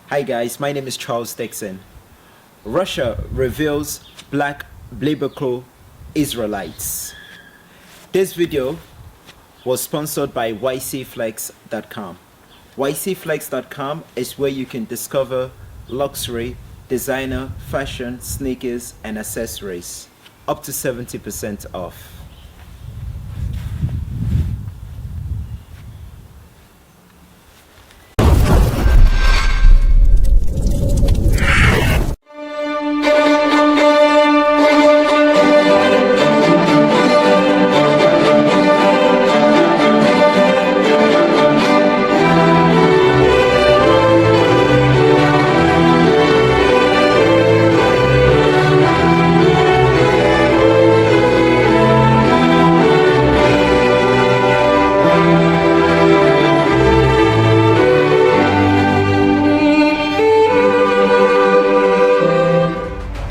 Hi guys, my name is Charles Dixon. Russia reveals black biblical Israelites. This video was sponsored by ycflex.com. ycflex.com is where you can discover luxury, designer, fashion, sneakers, and accessories. Up to 70% off.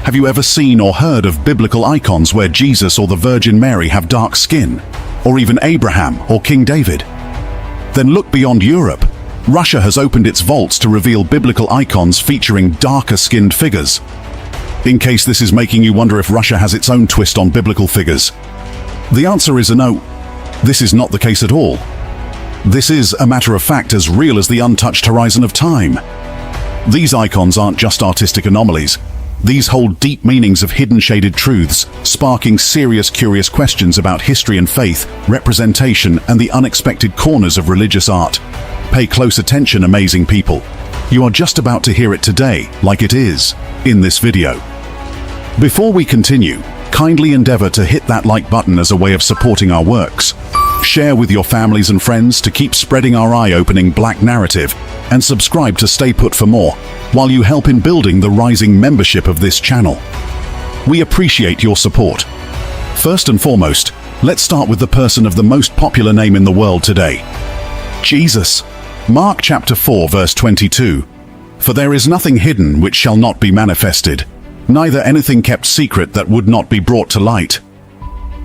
Have you ever seen or heard of biblical icons where Jesus or the Virgin Mary have dark skin, or even Abraham or King David? Then look beyond Europe. Russia has opened its vaults to reveal biblical icons featuring darker-skinned figures. In case this is making you wonder if Russia has its own twist on biblical figures, the answer is a no. This is not the case at all. This is, a matter of fact, as real as the untouched horizon of time. These icons aren't just artistic anomalies. These hold deep meanings of hidden shaded truths, sparking serious, curious questions about history and faith, representation, and the unexpected corners of religious art. Pay close attention, amazing people. You are just about to hear it today, like it is, in this video. Before we continue, kindly endeavor to hit that like button as a way of supporting our works. Share with your families and friends to keep spreading our eye-opening black narrative, and subscribe to stay put for more, while you help in building the rising membership of this channel. We appreciate your support. First and foremost, let's start with the person of the most popular name in the world today, Jesus. Mark chapter 4 verse 22. For there is nothing hidden which shall not be manifested, neither anything kept secret that would not be brought to light.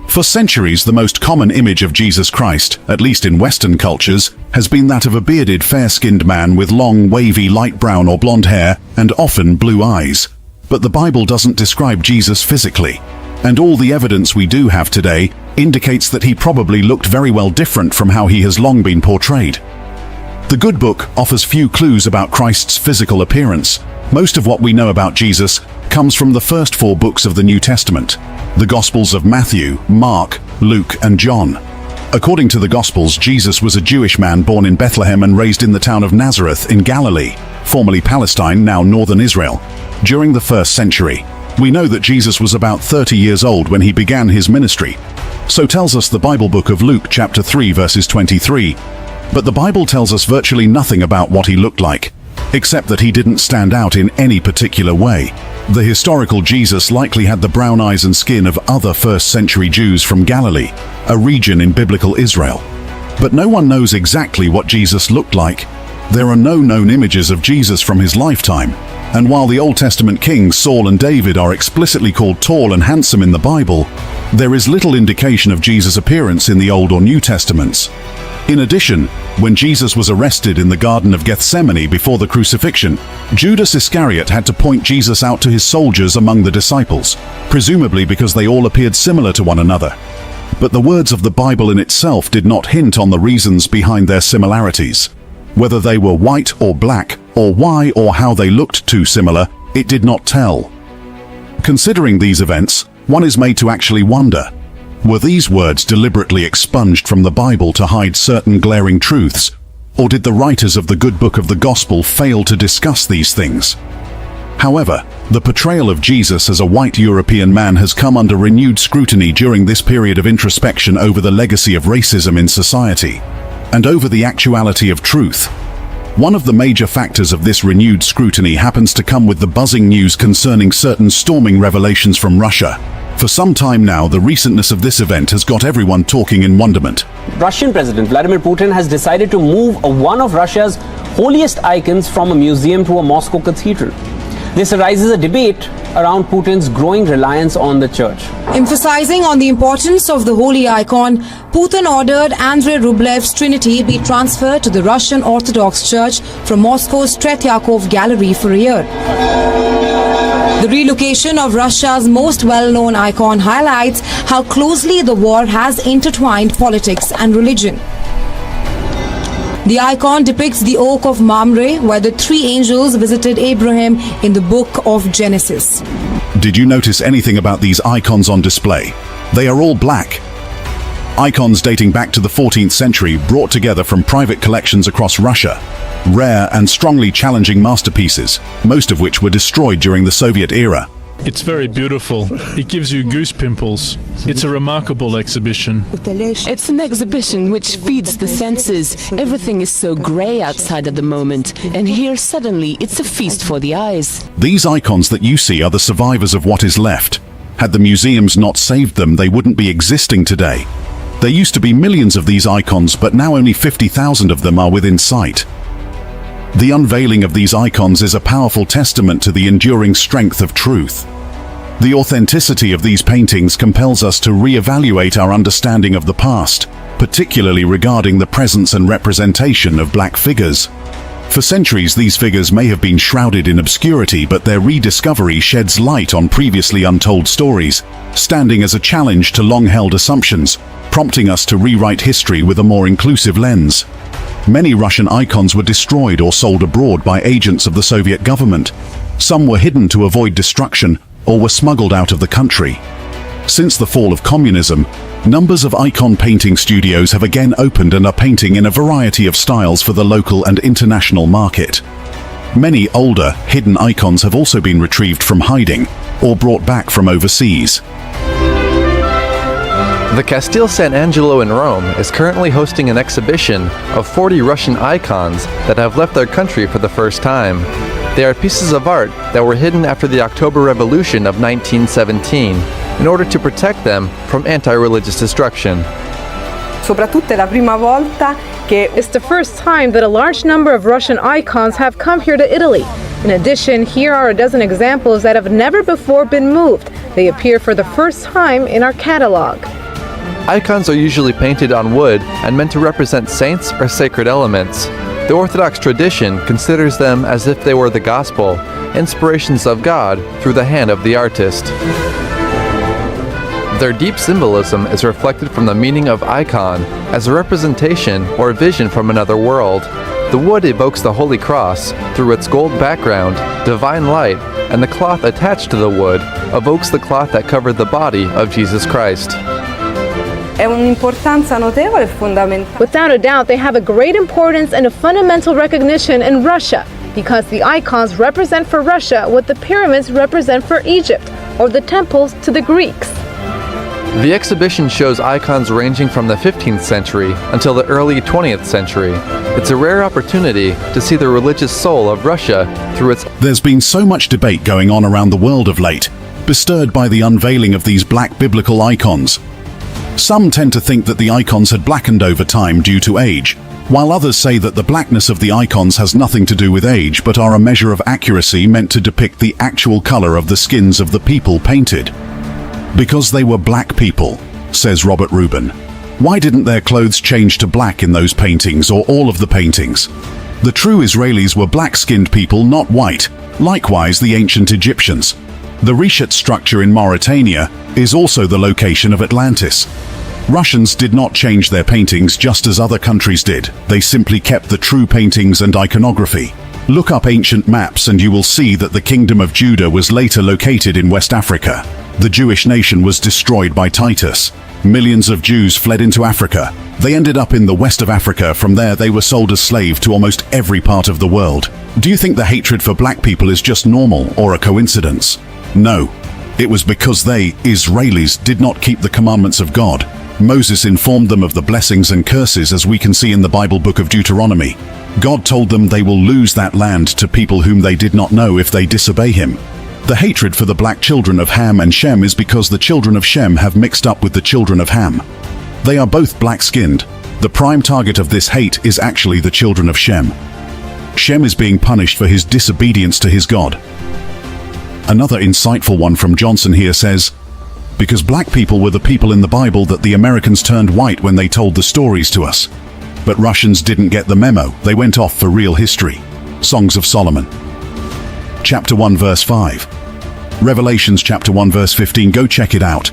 For centuries, the most common image of Jesus Christ, at least in Western cultures, has been that of a bearded, fair-skinned man with long, wavy, light brown or blonde hair and often blue eyes. But the Bible doesn't describe Jesus physically, and all the evidence we do have today indicates that he probably looked very well different from how he has long been portrayed. The Good Book offers few clues about Christ's physical appearance. Most of what we know about Jesus comes from the first 4 books of the New Testament, the Gospels of Matthew, Mark, Luke, and John. According to the Gospels, Jesus was a Jewish man born in Bethlehem and raised in the town of Nazareth in Galilee, formerly Palestine, now northern Israel. During the 1st century, we know that Jesus was about 30 years old when he began his ministry. So tells us the Bible book of Luke chapter 3 verses 23. But the Bible tells us virtually nothing about what he looked like, except that he didn't stand out in any particular way. The historical Jesus likely had the brown eyes and skin of other 1st century Jews from Galilee, a region in biblical Israel. But no one knows exactly what Jesus looked like. There are no known images of Jesus from his lifetime, and while the Old Testament kings Saul and David are explicitly called tall and handsome in the Bible, there is little indication of Jesus' appearance in the Old or New Testaments. In addition, when Jesus was arrested in the Garden of Gethsemane before the crucifixion, Judas Iscariot had to point Jesus out to his soldiers among the disciples, presumably because they all appeared similar to one another. But the words of the Bible in itself did not hint on the reasons behind their similarities. Whether they were white or black, or why or how they looked too similar, it did not tell. Considering these events, one is made to actually wonder, were these words deliberately expunged from the Bible to hide certain glaring truths, or did the writers of the Good Book of the Gospel fail to discuss these things? However, the portrayal of Jesus as a white European man has come under renewed scrutiny during this period of introspection over the legacy of racism in society, and over the actuality of truth. One of the major factors of this renewed scrutiny happens to come with the buzzing news concerning certain storming revelations from Russia. For some time now, the recentness of this event has got everyone talking in wonderment. Russian President Vladimir Putin has decided to move one of Russia's holiest icons from a museum to a Moscow cathedral. This arises a debate around Putin's growing reliance on the church. Emphasizing on the importance of the holy icon, Putin ordered Andrei Rublev's Trinity be transferred to the Russian Orthodox Church from Moscow's Tretyakov Gallery for a year. The relocation of Russia's most well-known icon highlights how closely the war has intertwined politics and religion. The icon depicts the oak of Mamre, where the three angels visited Abraham in the book of Genesis. Did you notice anything about these icons on display? They are all black. Icons dating back to the 14th century brought together from private collections across Russia. Rare and strongly challenging masterpieces, most of which were destroyed during the Soviet era. It's very beautiful. It gives you goose pimples. It's a remarkable exhibition. It's an exhibition which feeds the senses. Everything is so grey outside at the moment, and here suddenly it's a feast for the eyes. These icons that you see are the survivors of what is left. Had the museums not saved them, they wouldn't be existing today. There used to be millions of these icons, but now only 50,000 of them are within sight. The unveiling of these icons is a powerful testament to the enduring strength of truth. The authenticity of these paintings compels us to re-evaluate our understanding of the past, particularly regarding the presence and representation of black figures. For centuries, these figures may have been shrouded in obscurity, but their rediscovery sheds light on previously untold stories, standing as a challenge to long-held assumptions, prompting us to rewrite history with a more inclusive lens. Many Russian icons were destroyed or sold abroad by agents of the Soviet government. Some were hidden to avoid destruction or were smuggled out of the country. Since the fall of communism, numbers of icon painting studios have again opened and are painting in a variety of styles for the local and international market. Many older, hidden icons have also been retrieved from hiding or brought back from overseas. The Castel San Angelo in Rome is currently hosting an exhibition of 40 Russian icons that have left their country for the first time. They are pieces of art that were hidden after the October Revolution of 1917 in order to protect them from anti-religious destruction. It's the first time that a large number of Russian icons have come here to Italy. In addition, here are a dozen examples that have never before been moved. They appear for the first time in our catalog. Icons are usually painted on wood and meant to represent saints or sacred elements. The Orthodox tradition considers them as if they were the gospel, inspirations of God through the hand of the artist. Their deep symbolism is reflected from the meaning of icon as a representation or vision from another world. The wood evokes the Holy Cross through its gold background, divine light, and the cloth attached to the wood evokes the cloth that covered the body of Jesus Christ. Without a doubt, they have a great importance and a fundamental recognition in Russia, because the icons represent for Russia what the pyramids represent for Egypt, or the temples to the Greeks. The exhibition shows icons ranging from the 15th century until the early 20th century. It's a rare opportunity to see the religious soul of Russia through its... There's been so much debate going on around the world of late, bestirred by the unveiling of these black biblical icons. Some tend to think that the icons had blackened over time due to age, while others say that the blackness of the icons has nothing to do with age but are a measure of accuracy meant to depict the actual color of the skins of the people painted. Because they were black people, says Robert Rubin. Why didn't their clothes change to black in those paintings or all of the paintings? The true Israelis were black-skinned people, not white, likewise the ancient Egyptians. The Reshet structure in Mauritania is also the location of Atlantis. Russians did not change their paintings just as other countries did. They simply kept the true paintings and iconography. Look up ancient maps and you will see that the Kingdom of Judah was later located in West Africa. The Jewish nation was destroyed by Titus. Millions of Jews fled into Africa. They ended up in the west of Africa. From there they were sold as slaves to almost every part of the world. Do you think the hatred for black people is just normal or a coincidence? No. It was because they, Israelis, did not keep the commandments of God. Moses informed them of the blessings and curses, as we can see in the Bible book of Deuteronomy. God told them they will lose that land to people whom they did not know if they disobey him. The hatred for the black children of Ham and Shem is because the children of Shem have mixed up with the children of Ham. They are both black-skinned. The prime target of this hate is actually the children of Shem. Shem is being punished for his disobedience to his God. Another insightful one from Johnson here says, because black people were the people in the Bible that the Americans turned white when they told the stories to us. But Russians didn't get the memo, they went off for real history. Songs of Solomon. Chapter 1 verse 5. Revelations chapter 1 verse 15, go check it out.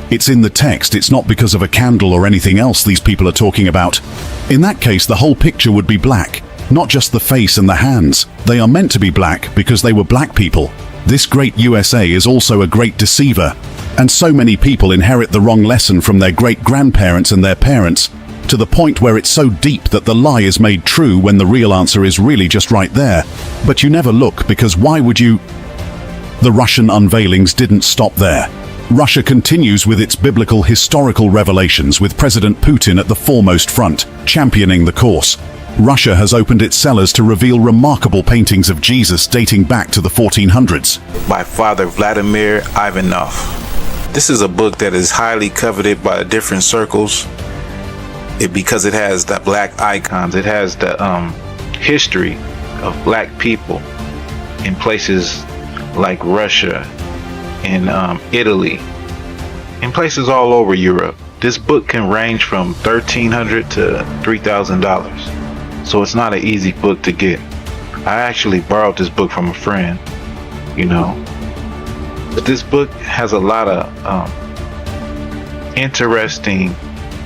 It's in the text, it's not because of a candle or anything else these people are talking about. In that case, the whole picture would be black, not just the face and the hands. They are meant to be black because they were black people. This great USA is also a great deceiver, and so many people inherit the wrong lesson from their great-grandparents and their parents, to the point where it's so deep that the lie is made true when the real answer is really just right there. But you never look, because why would you? The Russian unveilings didn't stop there. Russia continues with its biblical historical revelations, with President Putin at the foremost front, championing the course. Russia has opened its cellars to reveal remarkable paintings of Jesus dating back to the 1400s. By Father Vladimir Ivanov. This is a book that is highly coveted by different circles because it has the black icons. It has the history of black people in places like Russia, in Italy, in places all over Europe. This book can range from $1,300 to $3,000. So it's not an easy book to get. I actually borrowed this book from a friend, you know. But this book has a lot of interesting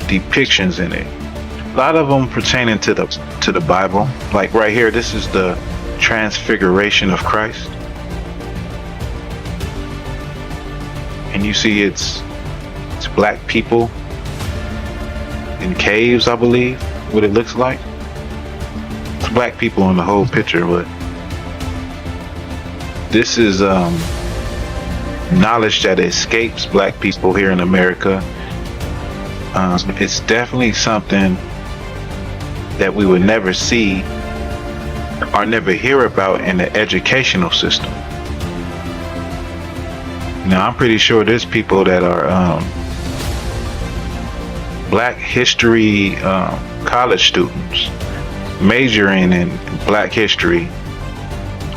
depictions in it. A lot of them pertaining to the Bible. Like right here, this is the Transfiguration of Christ. And you see it's black people in caves, I believe, what it looks like. It's black people in the whole picture, but this is knowledge that escapes black people here in America. It's definitely something that we would never see or never hear about in the educational system. Now, I'm pretty sure there's people that are black history college students majoring in black history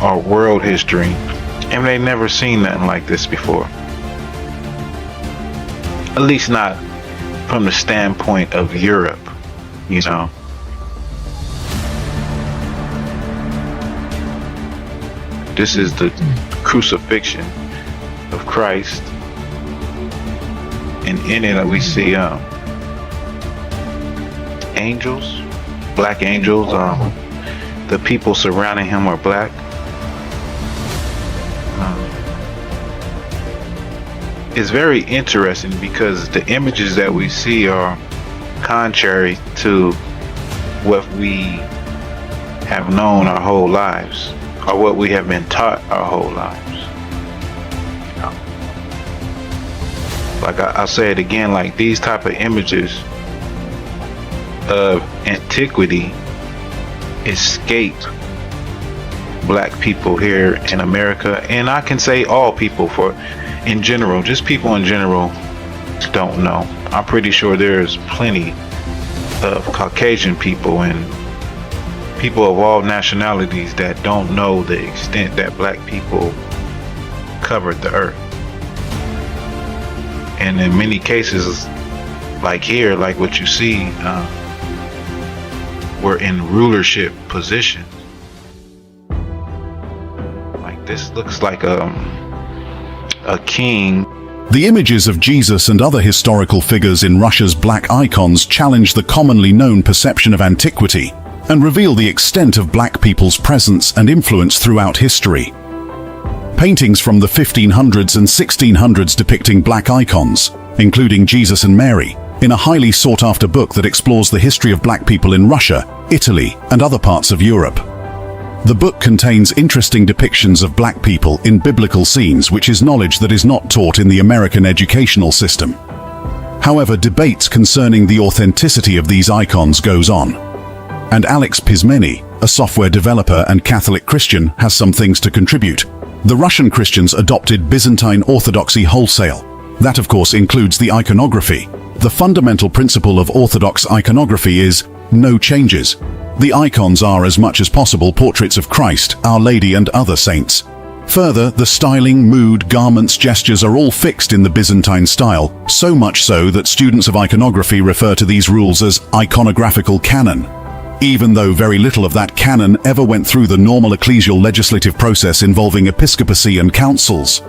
or world history, and they never seen nothing like this before. At least not from the standpoint of Europe, you know. This is the crucifixion of Christ, and in it we see angels, black angels. The people surrounding him are black. It's very interesting because the images that we see are contrary to what we have known our whole lives, or what we have been taught our whole lives. Like I'll say it again, like these type of images of antiquity escaped black people here in America, and I can say all people, for in general, just people in general don't know. I'm pretty sure there's plenty of Caucasian people and people of all nationalities that don't know the extent that black people covered the earth. And in many cases, like here, like what you see, we're in rulership positions. Like this looks like a king. The images of Jesus and other historical figures in Russia's black icons challenge the commonly known perception of antiquity and reveal the extent of black people's presence and influence throughout history. Paintings from the 1500s and 1600s depicting black icons, including Jesus and Mary, in a highly sought-after book that explores the history of black people in Russia, Italy, and other parts of Europe. The book contains interesting depictions of black people in biblical scenes, which is knowledge that is not taught in the American educational system. However, debates concerning the authenticity of these icons goes on. And Alex Pismeni, a software developer and Catholic Christian, has some things to contribute. The Russian Christians adopted Byzantine Orthodoxy wholesale. That, of course, includes the iconography. The fundamental principle of Orthodox iconography is no changes. The icons are as much as possible portraits of Christ, Our Lady, and other saints. Further, the styling, mood, garments, gestures are all fixed in the Byzantine style, so much so that students of iconography refer to these rules as iconographical canon, even though very little of that canon ever went through the normal ecclesial legislative process involving episcopacy and councils.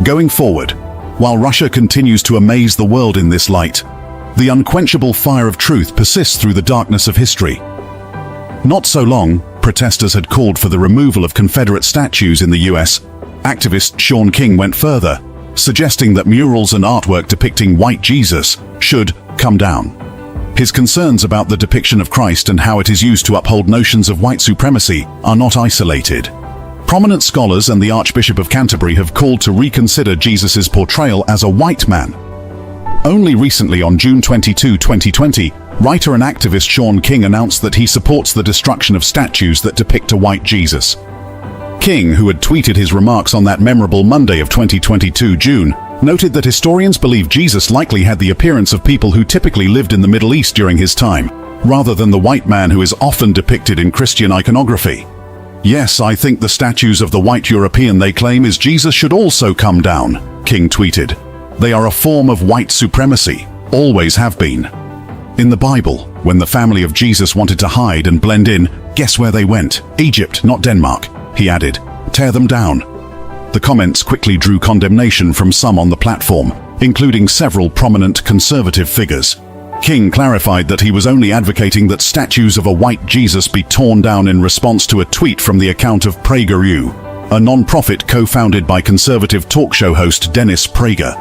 Going forward, while Russia continues to amaze the world in this light, the unquenchable fire of truth persists through the darkness of history. Not so long, protesters had called for the removal of Confederate statues in the US. Activist Sean King went further, suggesting that murals and artwork depicting white Jesus should come down. His concerns about the depiction of Christ and how it is used to uphold notions of white supremacy are not isolated. Prominent scholars and the Archbishop of Canterbury have called to reconsider Jesus' portrayal as a white man. Only recently, on June 22, 2020, writer and activist Sean King announced that he supports the destruction of statues that depict a white Jesus. King, who had tweeted his remarks on that memorable Monday of 2022 June, noted that historians believe Jesus likely had the appearance of people who typically lived in the Middle East during his time, rather than the white man who is often depicted in Christian iconography. Yes, I think the statues of the white European they claim is Jesus should also come down, King tweeted. They are a form of white supremacy, always have been. In the Bible, when the family of Jesus wanted to hide and blend in, guess where they went? Egypt, not Denmark, he added. Tear them down. The comments quickly drew condemnation from some on the platform, including several prominent conservative figures. King clarified that he was only advocating that statues of a white Jesus be torn down in response to a tweet from the account of PragerU, a non-profit co-founded by conservative talk show host Dennis Prager.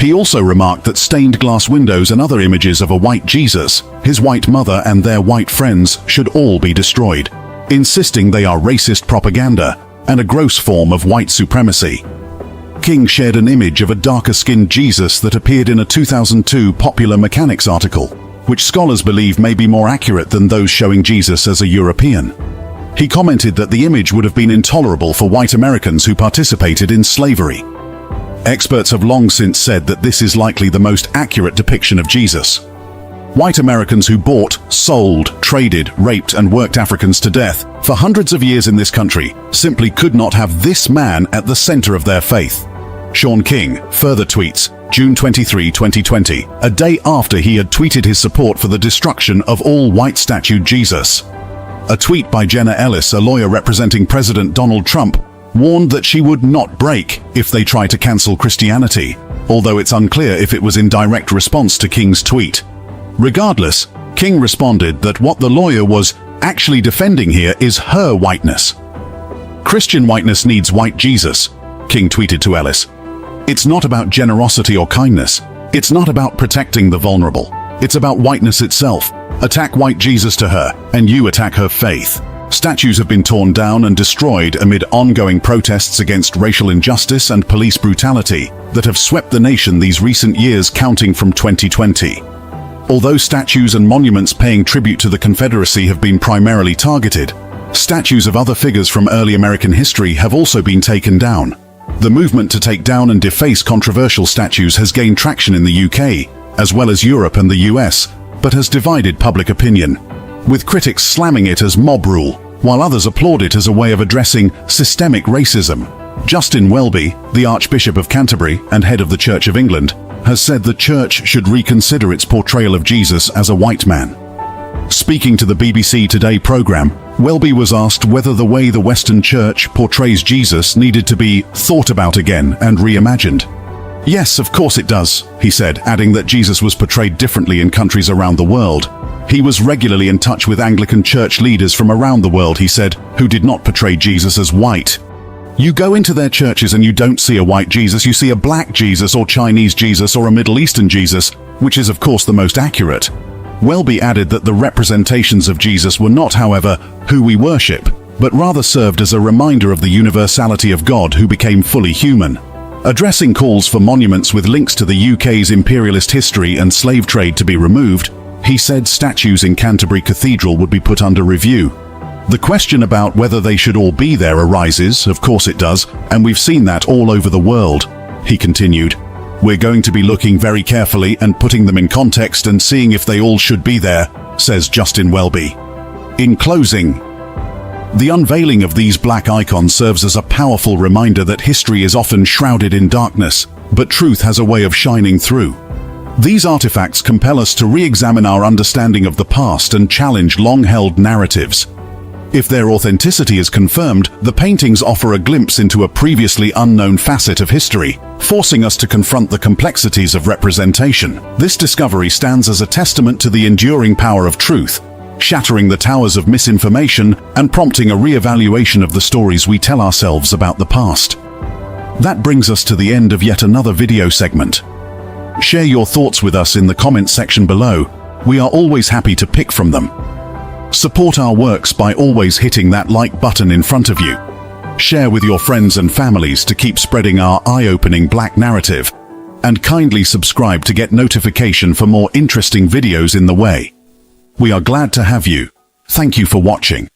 He also remarked that stained glass windows and other images of a white Jesus, his white mother and their white friends should all be destroyed, insisting they are racist propaganda and a gross form of white supremacy. King shared an image of a darker-skinned Jesus that appeared in a 2002 Popular Mechanics article, which scholars believe may be more accurate than those showing Jesus as a European. He commented that the image would have been intolerable for white Americans who participated in slavery. Experts have long since said that this is likely the most accurate depiction of Jesus. White Americans who bought, sold, traded, raped and worked Africans to death for hundreds of years in this country simply could not have this man at the center of their faith. Sean King further tweets, June 23, 2020, a day after he had tweeted his support for the destruction of all white-statued Jesus. A tweet by Jenna Ellis, a lawyer representing President Donald Trump, warned that she would not break if they try to cancel Christianity, although it's unclear if it was in direct response to King's tweet. Regardless, King responded that what the lawyer was actually defending here is her whiteness. Christian whiteness needs white Jesus, King tweeted to Ellis. It's not about generosity or kindness. It's not about protecting the vulnerable. It's about whiteness itself. Attack white Jesus to her, and you attack her faith. Statues have been torn down and destroyed amid ongoing protests against racial injustice and police brutality that have swept the nation these recent years, counting from 2020. Although statues and monuments paying tribute to the Confederacy have been primarily targeted, statues of other figures from early American history have also been taken down. The movement to take down and deface controversial statues has gained traction in the UK, as well as Europe and the US, but has divided public opinion, with critics slamming it as mob rule, while others applaud it as a way of addressing systemic racism. Justin Welby, the Archbishop of Canterbury and head of the Church of England, has said the Church should reconsider its portrayal of Jesus as a white man. Speaking to the BBC Today programme, Welby was asked whether the way the Western Church portrays Jesus needed to be thought about again and reimagined. Yes, of course it does, he said, adding that Jesus was portrayed differently in countries around the world. He was regularly in touch with Anglican church leaders from around the world, he said, who did not portray Jesus as white. You go into their churches and you don't see a white Jesus, you see a black Jesus or Chinese Jesus or a Middle Eastern Jesus, which is of course the most accurate. Welby added that the representations of Jesus were not, however, who we worship, but rather served as a reminder of the universality of God who became fully human. Addressing calls for monuments with links to the UK's imperialist history and slave trade to be removed, he said statues in Canterbury Cathedral would be put under review. The question about whether they should all be there arises, of course it does, and we've seen that all over the world, he continued. We're going to be looking very carefully and putting them in context and seeing if they all should be there, says Justin Welby. In closing, The unveiling of these black icons serves as a powerful reminder that history is often shrouded in darkness, but truth has a way of shining through. These artifacts compel us to re-examine our understanding of the past and challenge long-held narratives. If their authenticity is confirmed, the paintings offer a glimpse into a previously unknown facet of history, forcing us to confront the complexities of representation. This discovery stands as a testament to the enduring power of truth, shattering the towers of misinformation and prompting a re-evaluation of the stories we tell ourselves about the past. That brings us to the end of yet another video segment. Share your thoughts with us in the comments section below. We are always happy to pick from them. Support our works by always hitting that like button in front of you. Share with your friends and families to keep spreading our eye-opening black narrative. And kindly subscribe to get notification for more interesting videos in the way. We are glad to have you. Thank you for watching.